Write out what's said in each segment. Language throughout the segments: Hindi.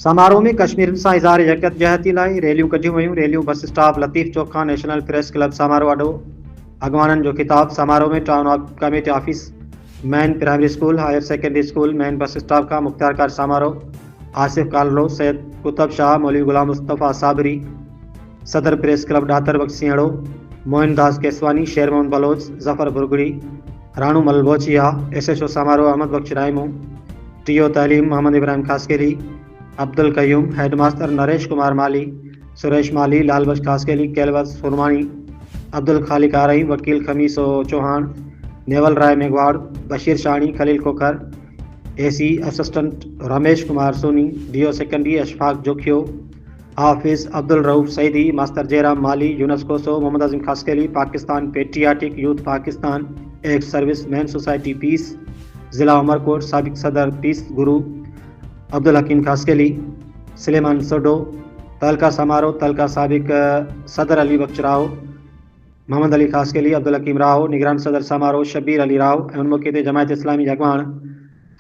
समारोह में कश्मीर सां इज़हार यकजहती लाइ रैलियूं कढियूं वयूं। रैलियूं बस स्टॉप लतीफ़ चौक खां नेशनल प्रेस क्लब समारोह अॾो अॻवाननि जो खिताब। समारोह में town committee office, main primary school, higher secondary school, main bus stop खां मुख्तार कार समारोह, आसिफ कालरो, सैयद कुतब शाह, मौलवी गुलाम मुस्तफ़ा साबरी, सदर press club Datar Bakhsh Sinhro, Mohandas Keswani, Sher Mohammad Baloch, Zafar Burgari, Ranu Malbochia, SHO समारोह अहमद बख्श रायमू, TO तालीम मोहम्मद इब्राहिम खासकेली, अब्दुल कयूम, हेडमास्टर नरेश कुमार माली, सुरेश माली, लाल बख्श खासकेली, कैलवस सुरमानी, अब्दुल खालिक आरई, वकील खमीसो चौहान, नेवल राय मेघवाड़, Bashir Shani, Khalil Kokar, AC assistant Ramesh Kumar Soni, DO secondary Ashfaq Jokhio, Hafiz Abdul Rauf Saeedi, master Jairam Mali, Yunus Koso, Mohammad Azeem Khaskheli, Pakistan patriotic youth Pakistan, ex service man society peace, ज़िला उमरकोट, साबिक सदर पीस गुरु अब्दुल हकीम खासकेली, सलेमान सोडो, तहलका समारोह तहलका साबिक सदर अली बख्श राव, मोहम्मद अली खासकेली, अब्दुल हकीम राव, निगरान सदर समारोह शबीर अली राव। उन मौके ते जमायत इस्लामी जगवान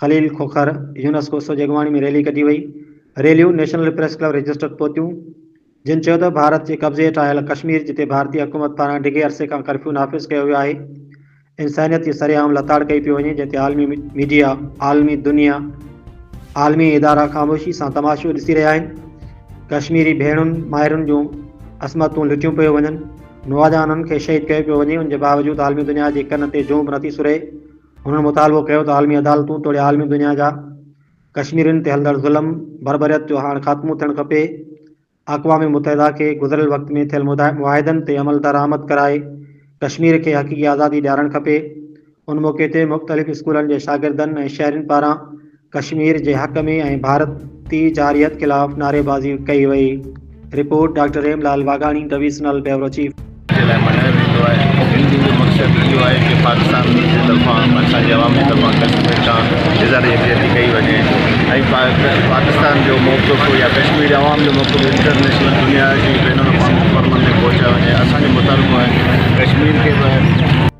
खलील खोखर, यूनस कोसो जगवाणी में रैली कढी वई। रैलियूं नेशनल प्रेस क्लब रजिस्टर पहुतियूं, जिन चयो त भारत जे कब्ज़े हेठ आयल कश्मीर, जिते भारतीय हुकूमत पारां डिघे अरसे खां कर्फ्यू नाफ़िज़ कयो वियो आहे, इंसानियत जी सरेआम लताड़ कई पई वञे, जंहिं ते आलमी मीडिया, आलमी इदारा ख़ामोशी सां तमाशो ॾिसी रहिया आहिनि। कश्मीरी भेणुनि माहिरुनि जूं असमतूं लुटियूं पियूं वञनि, नौजवाननि खे शहीद कयो पियो वञे। उन जे बावजूदि आलमी दुनिया जे कन ते जूं बि नथी सुरे। हुननि मुतालबो कयो त आलमी अदालतूं तोड़े आलमी दुनिया जा कश्मीरियुनि ते हलंदड़ ज़ुल्म बरबरियत जो हाणे ख़ात्मो थियणु खपे। अक़वाम मुतहिदा खे गुज़िरियल वक़्त में थियल मुआहिदनि ते अमल दरामद कराए कश्मीर खे हक़ीक़ी आज़ादी ॾियारणु खपे। उन मौके ते मुख़्तलिफ़ स्कूलनि जे शागिर्दनि ऐं शहरियुनि पारां कश्मीर जे हक़ में ऐं भारती जारियत ख़िलाफ़ नारेबाज़ी कई वई। Report doctor Hemlal Waghani, divisional bureau chief. मकसद इहो आहे कि पाकिस्तान जे तरफ़ां असांजे अवाम जी तरफ़ां कश्मीर खां इज़हार यकजहती कई वञे ऐं पाकिस्तान जो मौक़िफ़ या कश्मीर अवाम जो मौक़िफ़ इंटरनेशनल दुनिया जी बैनुल अक़वामी फ़ोरमनि में पहुचायो वञे। असांजो मुतालबो आहे कश्मीर खे